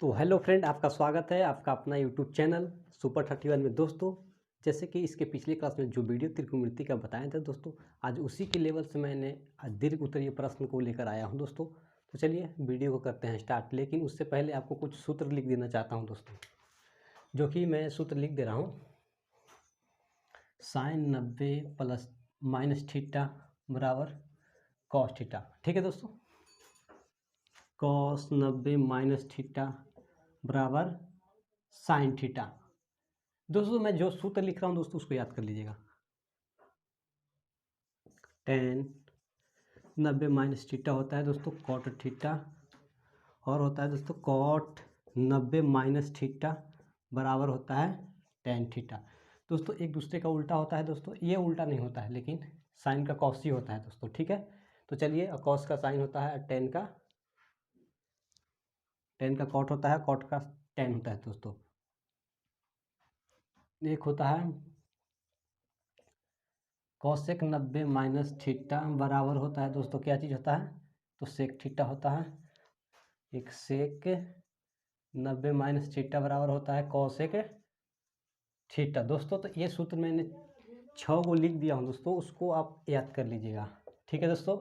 तो hello friend, आपका स्वागत है आपका अपना यूट्यूब चैनल सुपर 31 में। दोस्तों, जैसे कि इसके पिछले क्लास में जो वीडियो त्रिकोणमिति का बताया था दोस्तों, आज उसी के लेवल से मैंने आज दीर्घ उत्तरीय प्रश्न को लेकर आया हूं दोस्तों। तो चलिए वीडियो को करते हैं स्टार्ट। लेकिन उससे पहले आपको कुछ सूत्र लिख देना चाहता हूँ दोस्तों, जो कि मैं सूत्र लिख दे रहा हूँ। साइन 90 प्लस माइनस थीटा बराबर कॉस थीटा। ठीक है दोस्तों, कॉस 90 माइनस थीटा बराबर साइन थीटा। दोस्तों मैं जो सूत्र लिख रहा हूं दोस्तों उसको याद कर लीजिएगा। टेन 90 माइनस थीटा होता है दोस्तों कॉट थीटा, और होता है दोस्तों कॉट 90 माइनस थीटा बराबर होता है टेन थीटा। दोस्तों एक दूसरे का उल्टा होता है दोस्तों, ये उल्टा नहीं होता है लेकिन साइन का कॉस ही होता है दोस्तों। ठीक है, तो चलिए कॉस का साइन होता है टेन का कॉट होता है, कॉट का टेन होता है दोस्तों। एक होता है कॉसेक 90 माइनस थीटा बराबर होता है दोस्तों, क्या चीज़ होता है तो सेक थीटा होता है। एक सेक 90 माइनस थीटा बराबर होता है कॉसेक थीटा। दोस्तों तो ये सूत्र मैंने 6 को लिख दिया हूँ दोस्तों, उसको आप याद कर लीजिएगा। ठीक है दोस्तों,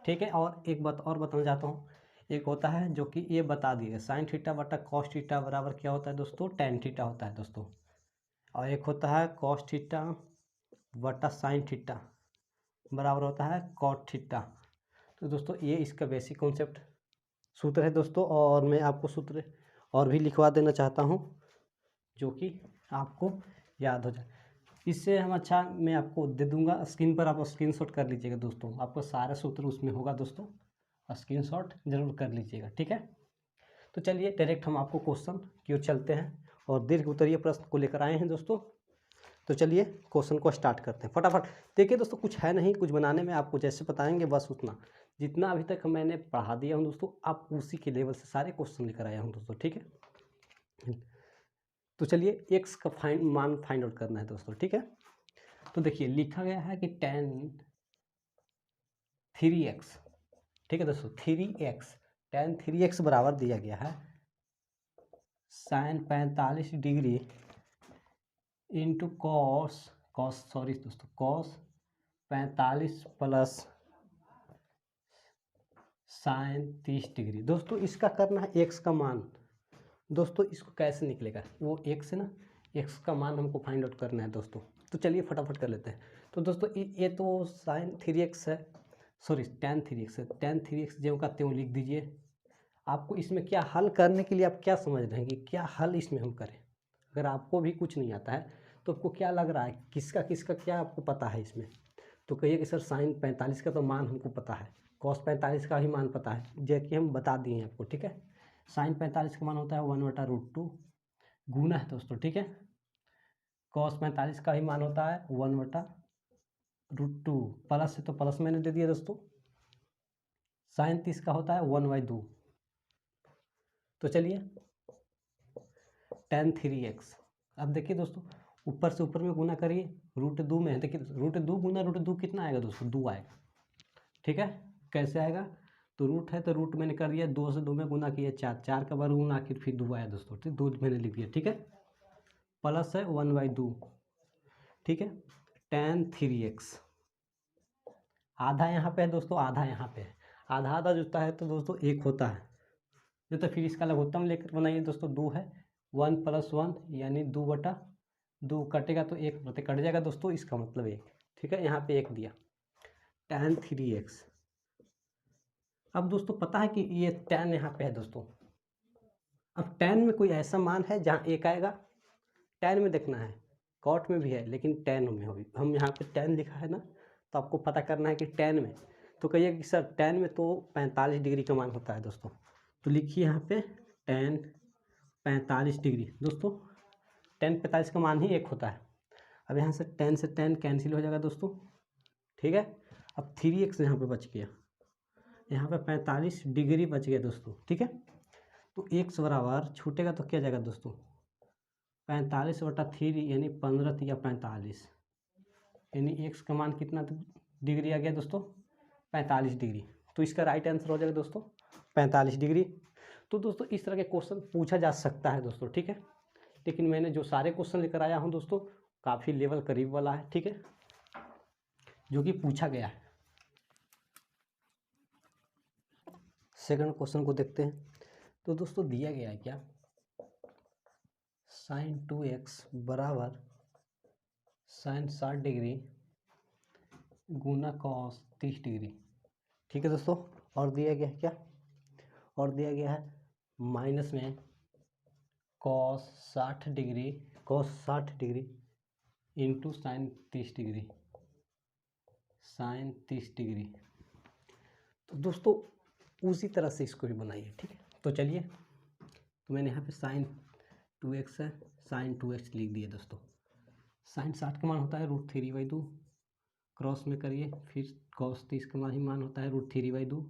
ठीक है। और एक बात और बताना चाहता हूँ, एक होता है जो कि ये बता दिए साइन थीटा बटा कॉस थीटा बराबर क्या होता है दोस्तों, टेन थीटा होता है दोस्तों। और एक होता है कॉस थीटा बटा साइन थीटा बराबर होता है कॉट थीटा। तो दोस्तों ये इसका बेसिक कॉन्सेप्ट सूत्र है दोस्तों, और मैं आपको सूत्र और भी लिखवा देना चाहता हूँ जो कि आपको याद हो जाए। इससे हम अच्छा मैं आपको दे दूंगा स्क्रीन पर, आप स्क्रीनशॉट कर लीजिएगा दोस्तों, आपको सारा सूत्र उसमें होगा दोस्तों, स्क्रीनशॉट जरूर कर लीजिएगा। ठीक है, तो चलिए डायरेक्ट हम आपको क्वेश्चन की ओर चलते हैं और दीर्घ उत्तरीय प्रश्न को लेकर आए हैं दोस्तों। तो चलिए क्वेश्चन को स्टार्ट करते हैं फटाफट। देखिए दोस्तों, कुछ है नहीं, कुछ बनाने में आपको जैसे बताएंगे बस उतना, जितना अभी तक मैंने पढ़ा दिया हूँ दोस्तों, आप उसी के लेवल से सारे क्वेश्चन लेकर आया हूँ दोस्तों। ठीक है, तो चलिए एक्स का मान फाइंड आउट करना है दोस्तों। ठीक है, तो देखिए लिखा गया है कि टेन 3x। ठीक है दोस्तों, 3x टेन 3x बराबर दिया गया है साइन 45 डिग्री इंटू कॉस दोस्तों कॉस 45 प्लस साइन 30 डिग्री। दोस्तों इसका करना है एक्स का मान। दोस्तों इसको कैसे निकलेगा, वो एक्स है ना, एक्स का मान हमको फाइंड आउट करना है दोस्तों। तो चलिए फटाफट कर लेते हैं। तो दोस्तों ये तो साइन 3x है, सॉरी टेन 3x है, टेन 3x ज्यों का त्यों लिख दीजिए। आपको इसमें क्या हल करने के लिए आप क्या समझ रहे हैं कि क्या हल इसमें हम करें। अगर आपको भी कुछ नहीं आता है तो आपको क्या लग रहा है, किसका किसका क्या आपको पता है इसमें, तो कहिए कि सर साइन 45 का तो मान हमको पता है, कॉस 45 का भी मान पता है, जो कि हम बता दिए हैं आपको। ठीक है, साइन 45 का मान होता है 1/√2 गुना है दोस्तों। ठीक है, कॉस 45 का भी मान होता है 1/√2, प्लस है तो प्लस मैंने दे दिया दोस्तों। साइन 30 का होता है 1/2। तो चलिए टेन 3x। अब देखिए दोस्तों ऊपर से ऊपर में गुना करिए, √2 में है, देखिए √2 गुना √2 कितना आएगा दोस्तों, 2 आएगा। ठीक है, कैसे आएगा, तो रूट है तो रूट मैंने कर दिया, 2 से 2 में गुना किया 4, 4 का वर्गमूल आखिर फिर 2 आया दोस्तों। ठीक, 2 मैंने लिख दिया। ठीक है, प्लस है 1/2। ठीक है, टेन 3x आधा यहाँ पे है दोस्तों, आधा यहाँ पे है, आधा आधा जुड़ता है तो दोस्तों 1 होता है। जो तो फिर इसका लघुत्तम लेकर बनाइए दोस्तों, 2 है, 1 + 1 यानी 2/2 कटेगा तो 1 प्रति कट जाएगा दोस्तों, इसका मतलब 1। ठीक है, यहाँ पे 1 दिया टेन 3x। अब दोस्तों पता है कि ये टेन यहाँ पे है दोस्तों। अब टेन में कोई ऐसा मान है जहाँ 1 आएगा, टेन में देखना है, कॉट में भी है लेकिन टेन में होगी। हम यहाँ पे टेन लिखा है ना, तो आपको पता करना है कि टेन में, तो कहिए कि सर टेन में तो 45 डिग्री का मान होता है दोस्तों। तो लिखिए यहाँ पे टेन 45 डिग्री दोस्तों, टेन 45 का मान ही 1 होता है। अब यहाँ से टेन से टेन कैंसिल हो जाएगा दोस्तों। ठीक है, अब 3x यहाँ पे बच गया, यहाँ पे 45 डिग्री बच गया दोस्तों। ठीक है, तो x बराबर छूटेगा तो क्या जाएगा दोस्तों, 45/3 यानी 15 या 45, यानी x का मान कितना डिग्री आ गया दोस्तों, 45 डिग्री। तो इसका राइट आंसर हो जाएगा दोस्तों 45 डिग्री। तो दोस्तों इस तरह के क्वेश्चन पूछा जा सकता है दोस्तों, ठीक है। लेकिन मैंने जो सारे क्वेश्चन लेकर आया हूँ दोस्तों, काफ़ी लेवल करीब वाला है, ठीक है, जो कि पूछा गया है। सेकंड क्वेश्चन को देखते हैं। तो दोस्तों दिया गया है क्या, sin 2x बराबर sin 60 डिग्री गुना cos 30 डिग्री, ठीक है दोस्तों। और दिया गया है क्या, और दिया गया है माइनस में cos 60 degree into sine 30 degree, sine 30 degree. तो दोस्तों उसी तरह से इसको भी बनाइए, ठीक है। तो चलिए, तो मैंने यहाँ पे sin 2x है, sin 2x लिख दिया दोस्तों। साइन 60 का मान होता है √3/2, क्रॉस में करिए, फिर cos 30 का मान होता है √3/2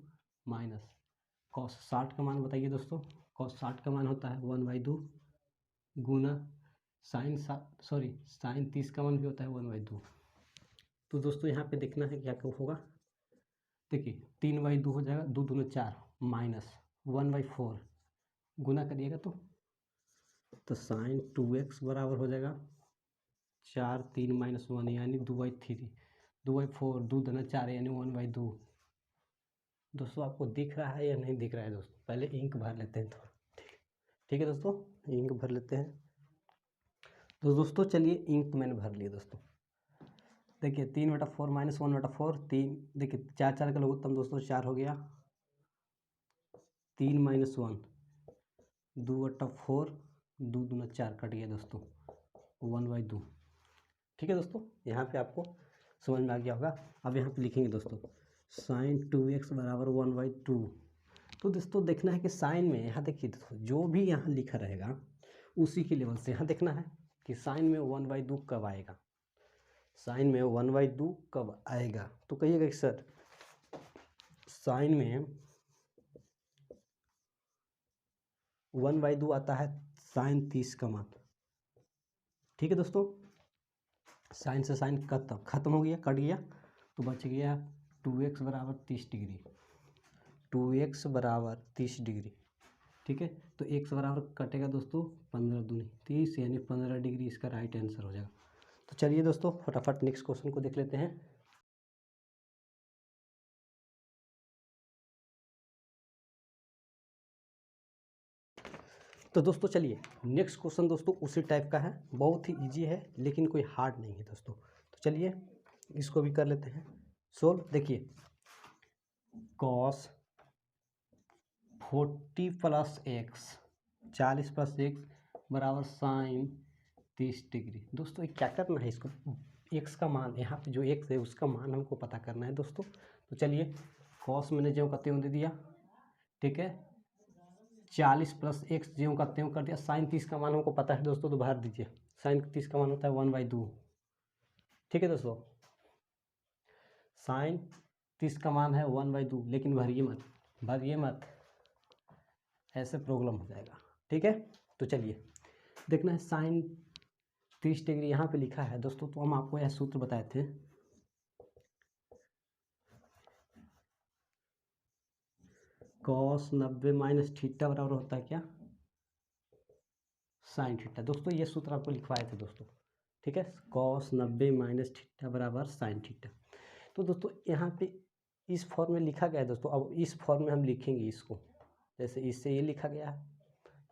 माइनस cos 60 का मान बताइए दोस्तों। cos 60 का मान होता है 1/2 गुना साइन 30 का मान भी होता है 1/2। तो दोस्तों यहाँ पे देखना है क्या होगा, देखिए 3/2 हो जाएगा, 2 दूना 4 माइनस 1/4 गुना करिएगा तो साइन 2x बराबर हो जाएगा 4 3 माइनस 1 यानी 2/3, 2/4, 2 दूना 4 यानी 1/2। दोस्तों आपको दिख रहा है या नहीं दिख रहा है दोस्तों, पहले इंक भर लेते हैं थोड़ा, ठीक है दोस्तों, इंक भर लेते हैं। तो दोस्तों चलिए इंक मैंने भर लिया दोस्तों। देखिए 3/4 माइनस 1/4, 3, देखिए 4 4 का लघुत्तम दोस्तों 4 हो गया, 3 माइनस 1 2/4, 2 दूना 4 कट गया दोस्तों 1/2, ठीक है दोस्तों। यहाँ पे आपको समझ में आ गया होगा। अब यहाँ पे लिखेंगे दोस्तों साइन 2x बराबर 1/2। तो दोस्तों देखना है कि साइन में, यहाँ देखिए दोस्तों जो भी यहाँ लिखा रहेगा उसी के लेवल से यहाँ देखना है कि साइन में 1/2 कब आएगा, साइन में 1/2 कब आएगा। तो कहिएगा कि सर साइन में 1/2 आता है साइन 30 का मान, ठीक है दोस्तों। साइन से साइन खत्म हो गया, कट गया, तो बच गया 2x बराबर 30 डिग्री, 2x बराबर 30 डिग्री, ठीक है। तो x बराबर कटेगा दोस्तों 15 दूनी 30 यानी 15 डिग्री इसका राइट आंसर हो जाएगा। तो चलिए दोस्तों फटाफट नेक्स्ट क्वेश्चन को देख लेते हैं। तो दोस्तों चलिए नेक्स्ट क्वेश्चन दोस्तों उसी टाइप का है, बहुत ही इजी है लेकिन कोई हार्ड नहीं है दोस्तों। तो चलिए इसको भी कर लेते हैं सोल्व। देखिए cos 40 plus x 40 plus x बराबर साइन 30 डिग्री। दोस्तों क्या करना है, इसको x का मान, यहाँ पे जो x है उसका मान हमको पता करना है दोस्तों। तो चलिए cos मैंने ज्यों का त्यों दे दिया, ठीक है, 40 प्लस x ज्यों का त्यों कर दिया, साइन 30 का मान हमको पता है दोस्तों, तो भर दीजिए। साइन 30 का मान होता है 1/2, ठीक है दोस्तों। साइन 30 का मान है 1/2, लेकिन भरिए मत, ऐसे प्रॉब्लम हो जाएगा, ठीक है। तो चलिए देखना है साइन 30 डिग्री यहाँ पे लिखा है दोस्तों, तो हम आपको यह सूत्र बताए थे, cos 90 माइनस थीटा बराबर होता है क्या, साइन थीटा। दोस्तों ये सूत्र आपको लिखवाए थे दोस्तों, ठीक है, cos 90 माइनस थीटा बराबर साइन थीटा। तो दोस्तों यहाँ पे इस फॉर्म में लिखा गया है दोस्तों, अब इस फॉर्म में हम लिखेंगे इसको, जैसे इससे ये लिखा गया है,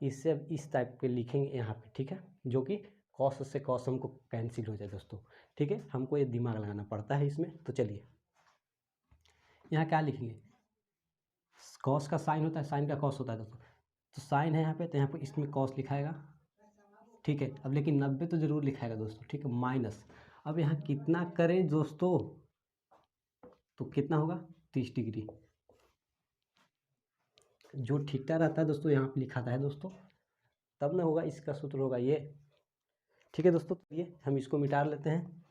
इससे अब इस टाइप के लिखेंगे यहाँ पे, ठीक है, जो कि कॉस से कॉस हमको कैंसिल हो जाए दोस्तों, ठीक है, हमको ये दिमाग लगाना पड़ता है इसमें। तो चलिए यहाँ क्या लिखेंगे, कॉस का साइन होता है, साइन का कॉस होता है दोस्तों, तो साइन है यहाँ पे, तो यहाँ पे इसमें कॉस लिखाएगा, ठीक है। अब लेकिन 90 तो जरूर लिखाएगा दोस्तों, ठीक है, माइनस, अब यहाँ कितना करें दोस्तों, तो कितना होगा 30 डिग्री, जो थीटा रहता है दोस्तों यहाँ पे लिखाता है दोस्तों, तब ना होगा, इसका सूत्र होगा ये, ठीक है दोस्तों। तो ये हम इसको मिटा लेते हैं,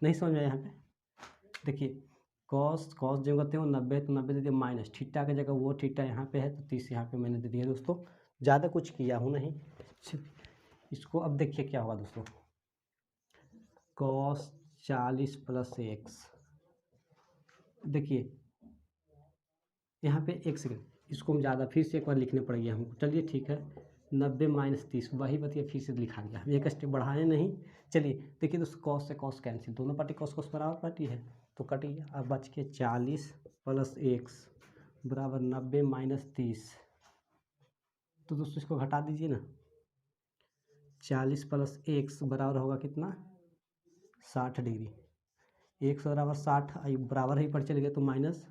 नहीं समझ में यहाँ पे, देखिए कॉस जो करते हो 90, तो 90 दे दिया, माइनस थीटा की जगह वो थीटा यहाँ पे है, तो 30 यहाँ पे मैंने दे दिया दोस्तों, ज़्यादा कुछ किया हूँ नहीं। इसको अब देखिए क्या होगा दोस्तों, cos 40 प्लस x, देखिए यहाँ पे एक सेकेंड, इसको हम ज़्यादा फिर से एक बार लिखने पड़ेंगे हमको। चलिए ठीक है, 90 माइनस 30 वही बतिया फिर से लिखा गया, हम एक स्टेप बढ़ाए नहीं। चलिए देखिए दोस्तों, कॉस से कॉस कैंसिल, दोनों पार्टी कॉस कॉस बराबर पार्टी है तो कट गया। अब बच के 40 प्लस एक्स बराबर 90 माइनस 30। तो दोस्तों इसको घटा दीजिए ना, 40 प्लस एक्स बराबर होगा कितना, 60 डिग्री। एक्स बराबर 60 बराबर ही पर चल गया तो माइनस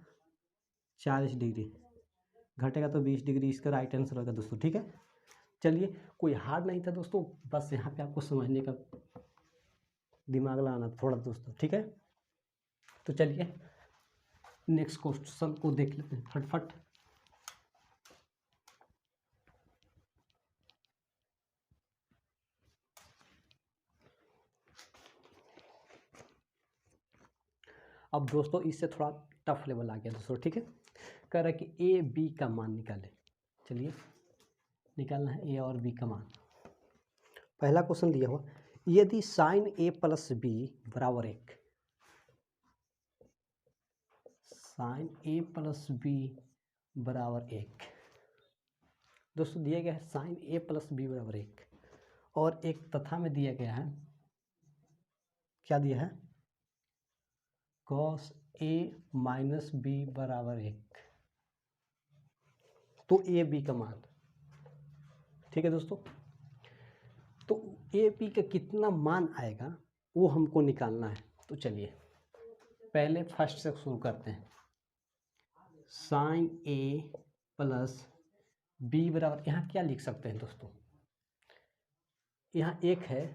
40 डिग्री, घटेगा तो 20 डिग्री। इसका राइट आंसर होगा दोस्तों। ठीक है, चलिए कोई हार्ड नहीं था दोस्तों, बस यहाँ पे आपको समझने का दिमाग लगाना थोड़ा दोस्तों। ठीक है, तो चलिए नेक्स्ट क्वेश्चन को देख लेते हैं फटफट। अब दोस्तों इससे थोड़ा टफ लेवल आ गया दोस्तों। ठीक है, कह रहा है कि ए बी का मान निकाले। चलिए निकालना है ए और बी का मान। पहला क्वेश्चन दिया हुआ, यदि साइन ए प्लस बी बराबर 1, साइन ए प्लस बी बराबर 1 दोस्तों दिया गया है, साइन ए प्लस बी बराबर 1, और एक तथा में दिया गया है, क्या दिया है, कॉस ए माइनस बी बराबर 1। तो ए बी का मान, ठीक है दोस्तों, तो ए बी का कितना मान आएगा वो हमको निकालना है। तो चलिए पहले फर्स्ट से शुरू करते हैं। साइन ए प्लस बी बराबर, यहाँ क्या लिख सकते हैं दोस्तों, यहाँ 1 है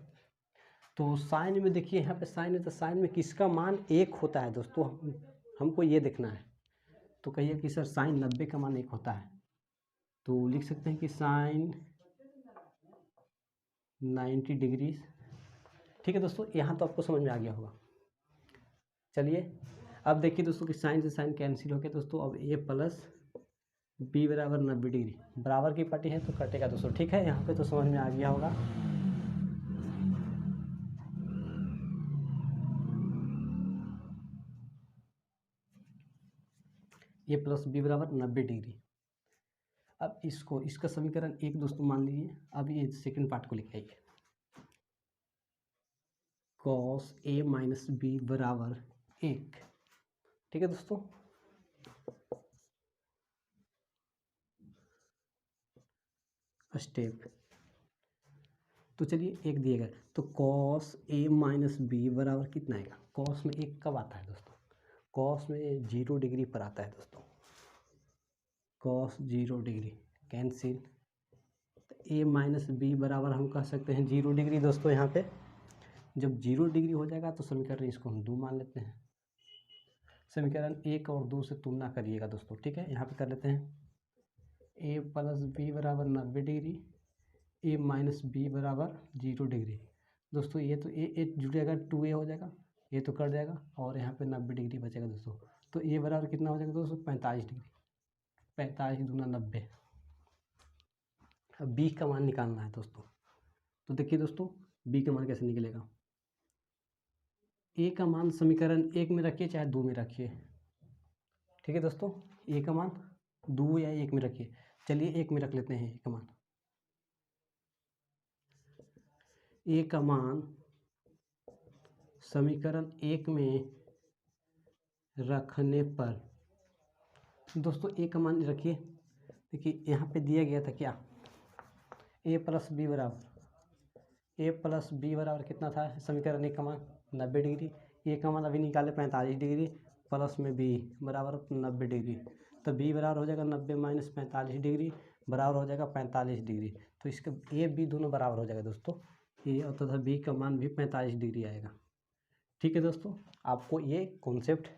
तो साइन में देखिए, यहाँ पे साइन है तो साइन में किसका मान 1 होता है दोस्तों, हमको ये देखना है। तो कहिए कि सर साइन 90 का मान 1 होता है, तो लिख सकते हैं कि साइन 90 डिग्री। ठीक है दोस्तों, यहाँ तो आपको समझ में आ गया होगा। चलिए अब देखिए दोस्तों कि साइन से साइन कैंसिल हो गया दोस्तों। अब ए प्लस बी बराबर 90 डिग्री, बराबर की पार्टी है तो कटेगा दोस्तों। ठीक है, यहाँ पे तो समझ में आ गया होगा। ए प्लस बी बराबर 90 डिग्री। अब इसको, इसका समीकरण 1 दोस्तों मान लीजिए। अब ये सेकंड पार्ट को लिख आइए, कॉस ए माइनस बी बराबर 1। ठीक है दोस्तों, स्टेप, तो चलिए 1 दिया गया तो कॉस ए माइनस बी बराबर कितना आएगा। कॉस में 1 कब आता है दोस्तों, कॉस में 0 डिग्री पर आता है दोस्तों। कॉस 0 डिग्री कैंसिल, तो ए माइनस बी बराबर हम कह सकते हैं 0 डिग्री दोस्तों। यहाँ पे जब 0 डिग्री हो जाएगा तो समीकरण इसको हम 2 मान लेते हैं। समीकरण 1 और 2 से तुलना करिएगा दोस्तों। ठीक है, यहाँ पे कर लेते हैं ए प्लस बी बराबर 90 डिग्री, ए माइनस बी बराबर 0 डिग्री। दोस्तों ये तो ए जुड़ेगा 2a हो जाएगा, ये तो कट जाएगा और यहाँ पे 90 डिग्री बचेगा दोस्तों। तो ए बराबर कितना हो जाएगा दोस्तों, 45 डिग्री। 45 दूना 90। अब बी का मान निकालना है दोस्तों। तो देखिए दोस्तों बी का मान कैसे निकलेगा, ए का मान समीकरण 1 में रखिए चाहे 2 में रखिए। ठीक है दोस्तों, ए का मान 2 या 1 में रखिए। चलिए 1 में रख लेते हैं ए का मान। ए का मान समीकरण 1 में रखने पर दोस्तों ए का मान रखिए। देखिए यहाँ पे दिया गया था क्या, ए प्लस बी बराबर कितना था, समीकरण 1 का मान 90 डिग्री। ए का मान अभी निकाले 45 डिग्री, प्लस में बी बराबर 90 डिग्री। तो बी बराबर हो जाएगा 90 माइनस 45 डिग्री, बराबर हो जाएगा 45 डिग्री। तो इसका ए बी दोनों बराबर हो जाएगा दोस्तों, ए और तथा बी का मान भी 45 डिग्री आएगा। ठीक है दोस्तों, आपको ये कॉन्सेप्ट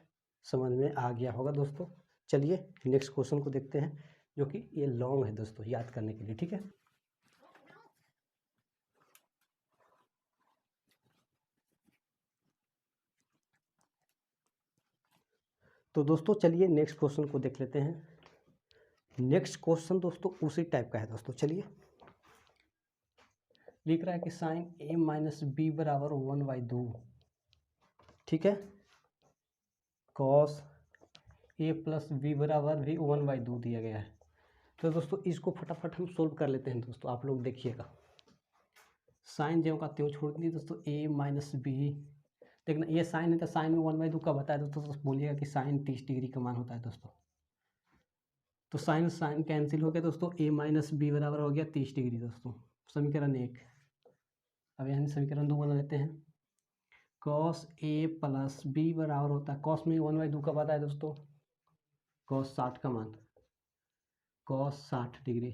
समझ में आ गया होगा दोस्तों। चलिए नेक्स्ट क्वेश्चन को देखते हैं, जो कि ये लॉन्ग है दोस्तों याद करने के लिए। ठीक है, तो दोस्तों चलिए नेक्स्ट क्वेश्चन को देख लेते हैं। नेक्स्ट क्वेश्चन दोस्तों उसी टाइप का है दोस्तों। चलिए लिख रहा है कि साइन ए माइनस बी बराबर 1/2। ठीक है, कॉस ए प्लस बी बराबर भी 1/2 दिया गया है। तो दोस्तों इसको फटाफट हम सोल्व कर लेते हैं दोस्तों, आप लोग देखिएगा। साइन ज्यों का त्यों छोड़ दी दोस्तों, a माइनस बी। देखना ये साइन है तो साइन में 1/2 का बताया दोस्तों, तो बोलिएगा कि साइन 30 डिग्री का मान होता है दोस्तों। तो साइन साइन कैंसिल हो गया दोस्तों, a माइनस बी बराबर हो गया 30 डिग्री दोस्तों। समीकरण 1। अब यहाँ समीकरण 2 बना लेते हैं। कॉस a प्लस बी बराबर होता है, कॉस में 1/2 का बताया दोस्तों, कॉस 60 का मान, cos 60 degree.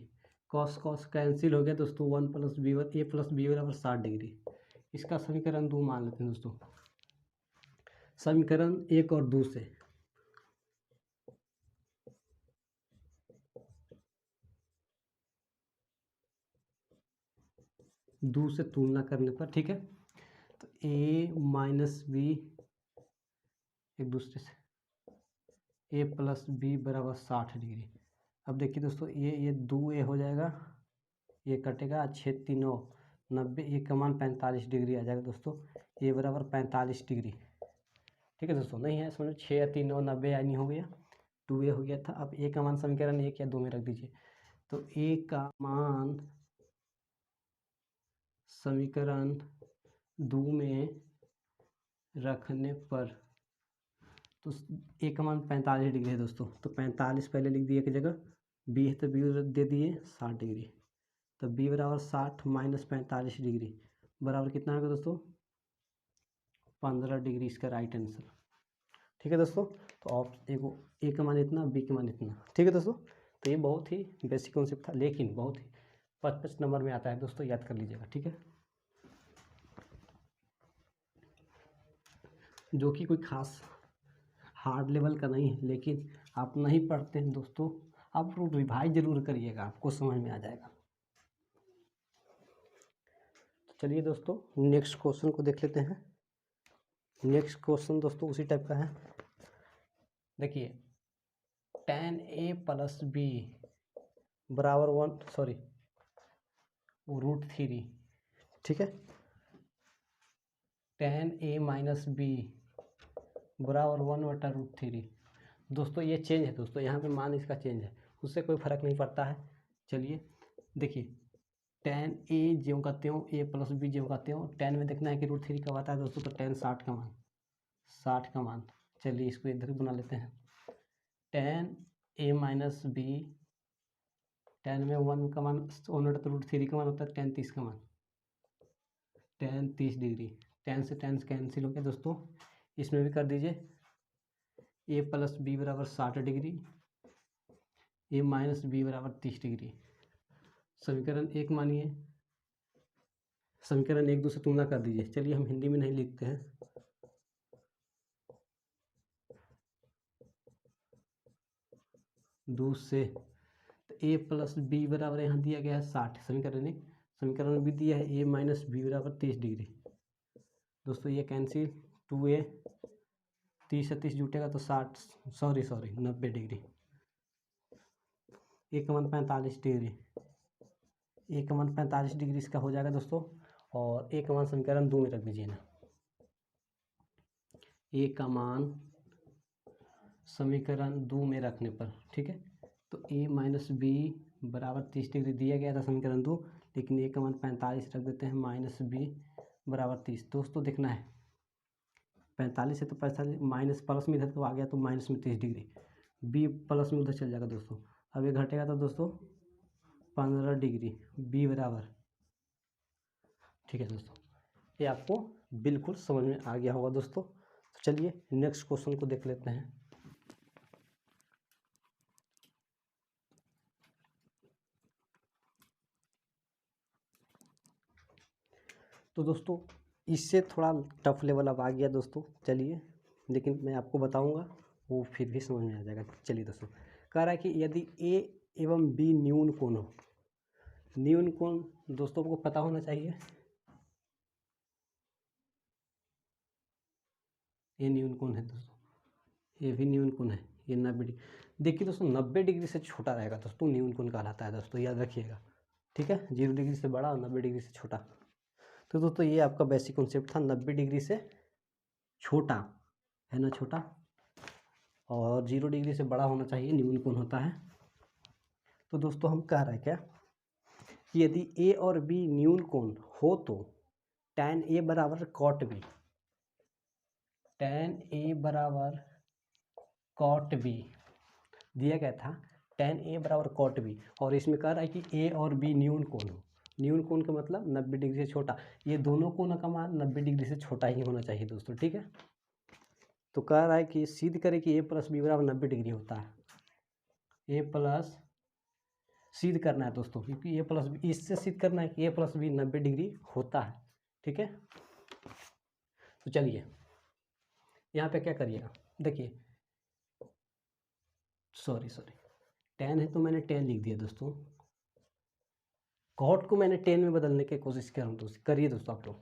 Cos cos cancel हो गया दोस्तों, 1 प्लस बी ए प्लस बी बराबर 60 डिग्री। इसका समीकरण 2 मान लेते हैं दोस्तों। समीकरण 1 और 2 से तुलना करने पर, ठीक है, तो a माइनस बी एक दूसरे से, a प्लस बी बराबर 60 डिग्री। अब देखिए दोस्तों, ये 2a हो जाएगा, ये कटेगा, 6 3 90, ए का मान 45 डिग्री आ जाएगा दोस्तों, a बराबर 45 डिग्री। ठीक है दोस्तों, नहीं है समझो, 6 3 90 यानी हो गया, 2a हो गया था। अब a का मान समीकरण 1 या 2 में रख दीजिए, तो a का मान समीकरण 2 में रखने पर, तो a का मान 45 डिग्री है दोस्तों, तो 45 पहले लिख दिए एक जगह, b है तो b दे दिए 60 डिग्री, तो b बराबर 60 माइनस 45 डिग्री बराबर कितना होगा दोस्तों, 15 डिग्री, इसका राइट आंसर। ठीक है दोस्तों, तो a का मान इतना, b का मान इतना। ठीक है दोस्तों, तो ये बहुत ही बेसिक कॉन्सेप्ट था, लेकिन बहुत ही 5 नंबर में आता है दोस्तों, याद कर लीजिएगा। ठीक है, जो कि कोई खास हार्ड लेवल का नहीं है, लेकिन आप नहीं पढ़ते हैं दोस्तों, आप रिवाइज जरूर करिएगा, आपको समझ में आ जाएगा। तो चलिए दोस्तों, नेक्स्ट क्वेश्चन को देख लेते हैं। नेक्स्ट क्वेश्चन दोस्तों उसी टाइप का है। देखिए, tan a प्लस बी बराबर √3, ठीक है, tan a माइनस बी बराबर 1/√3। दोस्तों ये चेंज है दोस्तों, यहाँ पे मान इसका चेंज है, उससे कोई फर्क नहीं पड़ता है। चलिए देखिए, tan a ज्यों का त्यों, a प्लस बी ज्यों का त्यों, tan में देखना है कि √3 का आता है दोस्तों, तो tan 60 का मान, 60 का मान। चलिए इसको इधर बना लेते हैं, tan a minus b, tan में 1 का मान 1/√3 का मान होता है, tan 30 का मान, tan 30 डिग्री। tan से tan कैंसिल हो गया दोस्तों, इसमें भी कर दीजिए, a प्लस बी बराबर 60 डिग्री, a माइनस बी बराबर 30 डिग्री। समीकरण 1 मानिए, समीकरण 1 2 से तुलना कर दीजिए। चलिए हम हिंदी में नहीं लिखते हैं, दो से, तो a प्लस बी बराबर यहाँ दिया गया है 60, समीकरण 1। समीकरण में भी दिया है a माइनस बी बराबर 30 डिग्री। दोस्तों ये कैंसिल, 2a 30 से 30 जुटेगा तो 90 डिग्री। a का मान 45 डिग्री, a का मान 45 डिग्री इसका हो जाएगा दोस्तों, और a का मान समीकरण 2 में रख दीजिए ना, a का मान समीकरण 2 में रखने पर, ठीक है, तो a माइनस बी बराबर 30 डिग्री दिया गया था समीकरण 2, लेकिन a का मान 45 रख देते हैं, माइनस बी बराबर 30। दोस्तों देखना है, 45 है तो 45 माइनस प्लस में इधर तो आ गया, तो माइनस में 30 डिग्री, b प्लस में उधर चल जाएगा दोस्तों। अब ये घटेगा तो दोस्तों 15 डिग्री, b बराबर, ठीक है दोस्तों, ये आपको बिल्कुल समझ में आ गया होगा दोस्तों। तो चलिए नेक्स्ट क्वेश्चन को देख लेते हैं। तो दोस्तों इससे थोड़ा टफ लेवल अब आ गया दोस्तों, चलिए, लेकिन मैं आपको बताऊंगा, वो फिर भी समझ में आ जाएगा। चलिए दोस्तों, कह रहा है कि यदि a एवं b न्यून कोण हो, न्यून कोण दोस्तों को पता होना चाहिए, ये न्यून कोण है दोस्तों, ये भी न्यून कोण है, ये 90 डिग्री। देखिए दोस्तों 90 डिग्री से छोटा रहेगा दोस्तों, न्यून कोण कहलाता है दोस्तों, याद रखिएगा। ठीक है, 0 डिग्री से बड़ा और 90 डिग्री से छोटा। तो दोस्तों ये आपका बेसिक कॉन्सेप्ट था, 90 डिग्री से छोटा है ना, छोटा, और 0 डिग्री से बड़ा होना चाहिए, न्यून कोण होता है। तो दोस्तों हम कह रहे हैं क्या कि यदि ए और बी न्यून कोण हो तो tan ए बराबर cot बी, tan ए बराबर cot बी दिया गया था, tan ए बराबर cot बी, और इसमें कह रहा है कि ए और बी न्यून कोण हो। न्यून कोण का मतलब 90 डिग्री से छोटा, ये दोनों कोणों का मान 90 डिग्री से छोटा ही होना चाहिए दोस्तों, ठीक है। तो कह रहा है कि सिद्ध करें कि ए प्लस बी बराबर 90 डिग्री होता है। ए प्लस सिद्ध करना है दोस्तों, क्योंकि ए प्लस बी, इससे सिद्ध करना है कि ए प्लस बी 90 डिग्री होता है, ठीक है। तो चलिए यहाँ पे क्या करिएगा, देखिए सॉरी tan है तो मैंने tan लिख दिया दोस्तों, cot को मैंने tan में बदलने की कोशिश कर रहा हूँ दोस्तों, करिए दोस्तों आप लोग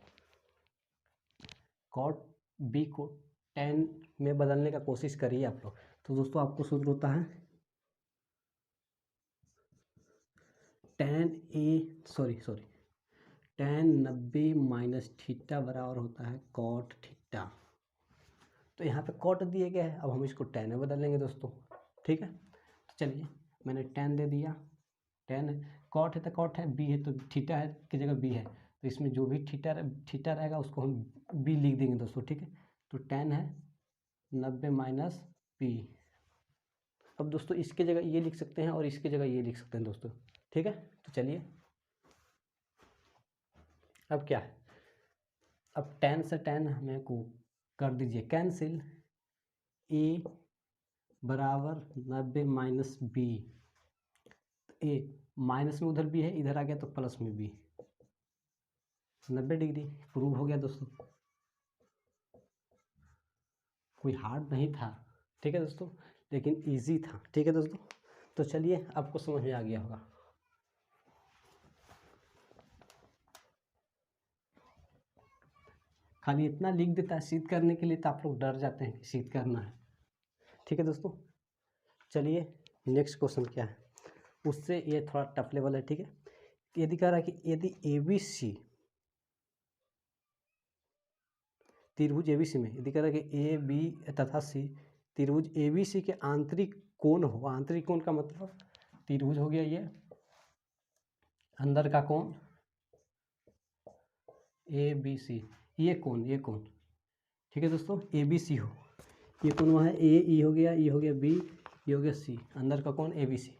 cot b को tan में बदलने का कोशिश करिए आप लोग। तो दोस्तों आपको सूत्र होता है tan 90 माइनस थीटा बराबर होता है cot थीटा। तो यहाँ पे cot दिए गया है, अब हम इसको tan में बदल लेंगे दोस्तों, ठीक है। तो चलिए मैंने tan दे दिया, tan है, cot है तो cot है, b है तो थीटा है की जगह b है, तो इसमें जो भी थीटा रहेगा उसको हम b लिख देंगे दोस्तों, ठीक है। तो tan है 90 माइनस b। अब दोस्तों इसके जगह ये लिख सकते हैं और इसके जगह ये लिख सकते हैं दोस्तों, ठीक है। तो चलिए अब क्या है, अब tan से tan हमें को कर दीजिए कैंसिल, a बराबर 90 माइनस बी, ए माइनस में उधर भी है, इधर आ गया तो प्लस में भी 90 डिग्री प्रूव हो गया दोस्तों, कोई हार्ड नहीं था, ठीक है दोस्तों, लेकिन इजी था, ठीक है दोस्तों। तो चलिए आपको समझ में आ गया होगा। खाली इतना लिख देता है सिद्ध करने के लिए, तो आप लोग डर जाते हैं कि सिद्ध करना है, ठीक है दोस्तों। चलिए नेक्स्ट क्वेश्चन क्या है, उससे ये थोड़ा टफ लेवल है, ठीक है। यदि कह रहा है कि यदि ABC त्रिभुज ABC में, यदि कह रहा है कि ए बी तथा सी त्रिभुज ABC के आंतरिक कोण हो, आंतरिक कोण का मतलब त्रिभुज हो गया ये अंदर का कोण ABC, ये कोण ठीक है दोस्तों, ABC हो, ये कोण वहाँ है ए, ई हो गया, ई हो गया बी, ये हो गया सी, अंदर का कोण ABC।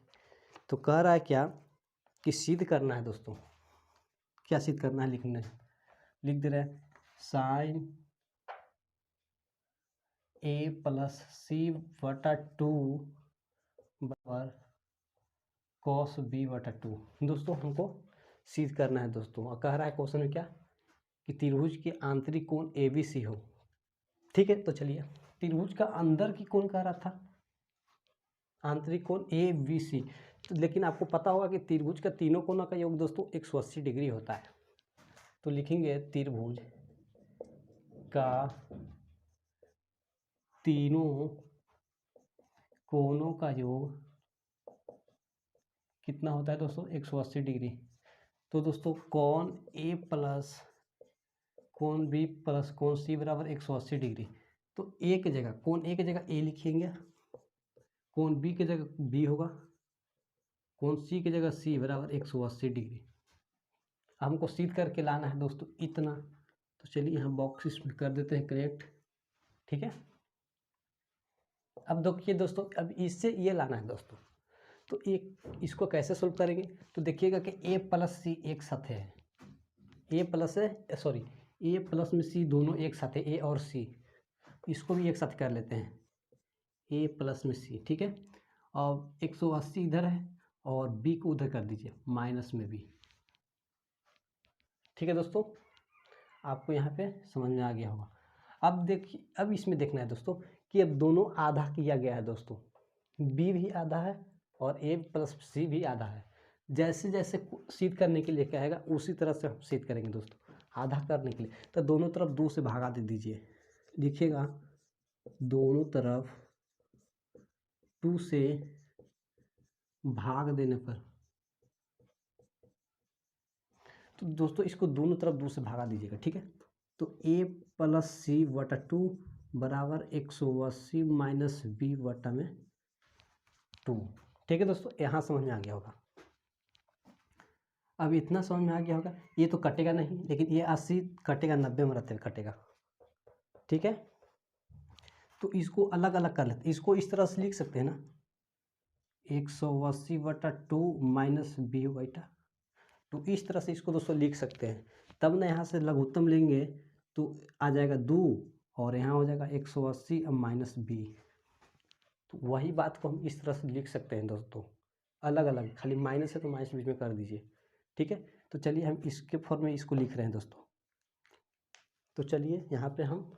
तो कह रहा है क्या कि सिद्ध करना है दोस्तों, क्या सिद्ध करना है, लिख दे रहा है साइन ए प्लस सी बटा 2 बराबर कॉस बी बटा 2। दोस्तों हमको सिद्ध करना है दोस्तों, और कह रहा है क्वेश्चन में क्या कि त्रिभुज के आंतरिक कोण ABC हो, ठीक है। तो चलिए त्रिभुज का अंदर की कोण कह रहा था आंतरिक कोण ABC, तो लेकिन आपको पता होगा कि त्रिभुज का तीनों कोणों का योग दोस्तों 180 डिग्री होता है। तो लिखेंगे त्रिभुज का तीनों कोणों का योग कितना होता है दोस्तों, 180 डिग्री। तो दोस्तों कोण A प्लस कोण B प्लस कोण C बराबर 180 डिग्री। तो A की जगह कोण A की जगह A लिखेंगे, कोण B की जगह B होगा, कोण C की जगह C बराबर 180 डिग्री। हमको सिद्ध करके लाना है दोस्तों इतना। तो चलिए यहाँ बॉक्स इसमें कर देते हैं करेक्ट, ठीक है। अब देखिए दोस्तों, अब इससे ये लाना है दोस्तों, तो एक इसको कैसे सोल्व करेंगे, तो देखिएगा कि A प्लस सी एक साथ है, ए प्लस में सी दोनों एक साथ है, ए और सी, इसको भी एक साथ कर लेते हैं, ए प्लस में सी, ठीक है। और 180 इधर है और बी को उधर कर दीजिए माइनस में बी, ठीक है दोस्तों। आपको यहाँ पे समझ में आ गया होगा। अब देखिए, अब इसमें देखना है दोस्तों कि अब दोनों आधा किया गया है दोस्तों, बी भी आधा है और ए प्लस सी भी आधा है। जैसे जैसे सिद्ध करने के लिए कहेगा उसी तरह से हम सिद्ध करेंगे दोस्तों। आधा करने के लिए तो दोनों तरफ 2 से भागा दे दीजिए, लिखिएगा दोनों तरफ 2 से भाग देने पर, तो दोस्तों इसको दोनों तरफ 2 से भागा दीजिएगा, ठीक है। तो a प्लस सी बटा 2 बराबर 180 माइनस बी बटा में 2, ठीक है दोस्तों, यहाँ समझ में आ गया होगा। अब इतना समझ में आ गया होगा, ये तो कटेगा नहीं, लेकिन ये 80 कटेगा, 90 में रहते हुए कटेगा। ठीक है, तो इसको अलग अलग कर लेते हैं। इसको इस तरह से लिख सकते हैं ना, 180/2 माइनस b/2, इस तरह से इसको दोस्तों लिख सकते हैं। तब ना यहाँ से लघुत्तम लेंगे तो आ जाएगा 2 और यहाँ हो जाएगा 180 अब माइनस b। तो वही बात को हम इस तरह से लिख सकते हैं दोस्तों, अलग अलग, खाली माइनस है तो माइनस बीच में कर दीजिए। ठीक है, तो चलिए हम इसके फॉर्म में इसको लिख रहे हैं दोस्तों। तो चलिए यहाँ पे हम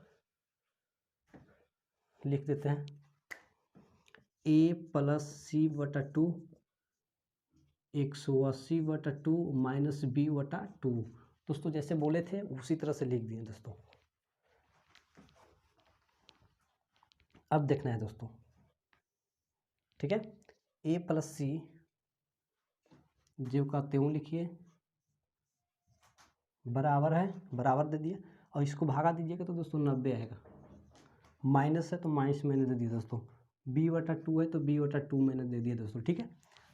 लिख देते हैं a+c/2 180/2 माइनस b/2। दोस्तों जैसे बोले थे उसी तरह से लिख दिए दोस्तों। अब देखना है दोस्तों, ठीक है, a+c जो का त्यों लिखिए, बराबर है, बराबर दे दिए और इसको भागा दीजिएगा तो दोस्तों 90 आएगा। माइनस है तो माइनस मैंने दे दिया दोस्तों, b/2 है तो b/2 मैंने दे दिया दोस्तों। ठीक है,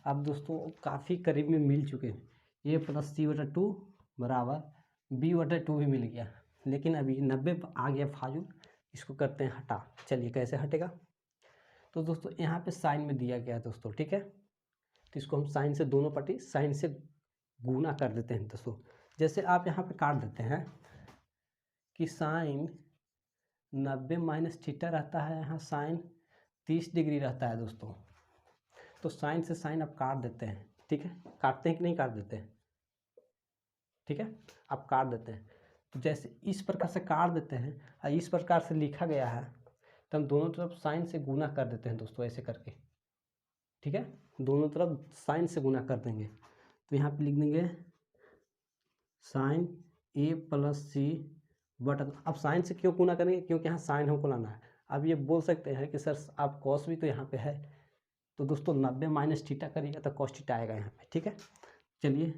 अब दोस्तों काफ़ी करीब में मिल चुके हैं, a+c/2 बराबर b/2 भी मिल गया, लेकिन अभी 90 आ गया फाजुल, इसको करते हैं हटा। चलिए कैसे हटेगा, तो दोस्तों यहाँ पे साइन में दिया गया है दोस्तों। ठीक है, तो इसको हम साइन से दोनों पट्टी साइन से गुना कर देते हैं दोस्तों। जैसे आप यहाँ पे काट देते हैं कि साइन 90 माइनस थीटा रहता है, यहाँ साइन 30 डिग्री रहता है दोस्तों। तो साइन से साइन आप काट देते हैं। ठीक है, काटते हैं कि नहीं काट देते हैं, ठीक है, आप काट देते हैं। तो जैसे इस प्रकार से काट देते हैं और इस प्रकार से लिखा गया है, तो हम दोनों तरफ साइन से गुना कर देते हैं दोस्तों, ऐसे करके। ठीक है, दोनों तरफ साइन से गुना कर देंगे। तो यहाँ पे लिख देंगे साइन a+c/। अब साइन से क्यों गुना करेंगे, क्योंकि यहाँ साइन हमको लाना है। अब ये बोल सकते हैं कि सर आप कॉस भी तो यहाँ पे है, तो दोस्तों 90 माइनस थीटा करिएगा तो कॉस थीटा आएगा यहाँ पे। ठीक है, चलिए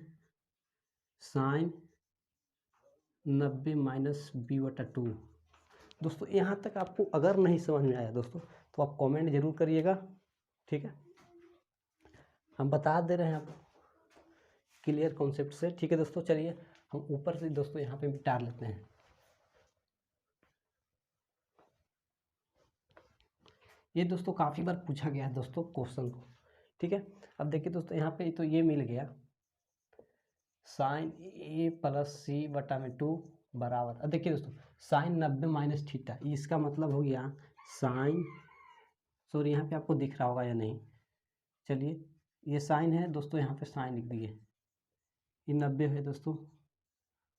साइन 90 माइनस b/2। दोस्तों यहाँ तक आपको अगर नहीं समझ में आया दोस्तों तो आप कमेंट जरूर करिएगा। ठीक है, हम बता दे रहे हैं आपको क्लियर कॉन्सेप्ट से। ठीक है दोस्तों, चलिए हम ऊपर से दोस्तों यहाँ पे मिटा लेते हैं। ये दोस्तों काफ़ी बार पूछा गया है दोस्तों क्वेश्चन को। ठीक है, अब देखिए दोस्तों यहाँ पे तो ये मिल गया साइन a+c/2 बराबर। अब देखिए दोस्तों साइन 90 माइनस थीटा, इसका मतलब हो गया साइन, सॉरी यहाँ पे आपको दिख रहा होगा या नहीं, चलिए ये साइन है दोस्तों, यहाँ पे साइन लिख दिए, ये 90 है दोस्तों,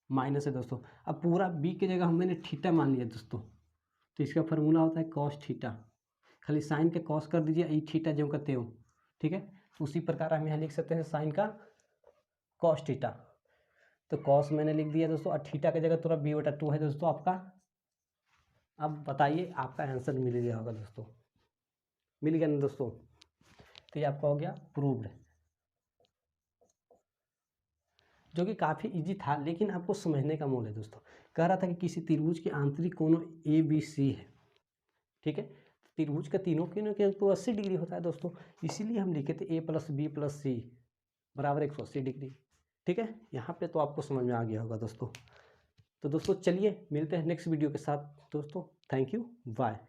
माइनस है दोस्तों। अब पूरा b की जगह मैंने थीटा मान लिया दोस्तों, तो इसका फार्मूला होता है कॉस थीटा, खाली साइन के कॉस कर दीजिए, ई थीटा जो का त्यों। ठीक है, तो उसी प्रकार हम यहाँ लिख सकते हैं साइन का कॉस थीटा, तो कॉस मैंने लिख दिया दोस्तों, और थीटा की जगह थोड़ा b/2 है दोस्तों आपका। अब बताइए आपका आंसर मिल गया होगा दोस्तों, मिल गया ना दोस्तों, तो ये आपका हो गया प्रूव्ड, जो कि काफ़ी इजी था, लेकिन आपको समझने का मोल है दोस्तों। कह रहा था कि किसी त्रिभुज के आंतरिक कोणों ABC है। ठीक है, त्रिभुज का तीनों कोणों के तो 80 डिग्री होता है दोस्तों, इसीलिए हम लिखे थे a+b+c बराबर 180 डिग्री। ठीक है, यहाँ पे तो आपको समझ में आ गया होगा दोस्तों। तो दोस्तों चलिए मिलते हैं नेक्स्ट वीडियो के साथ दोस्तों, थैंक यू, बाय।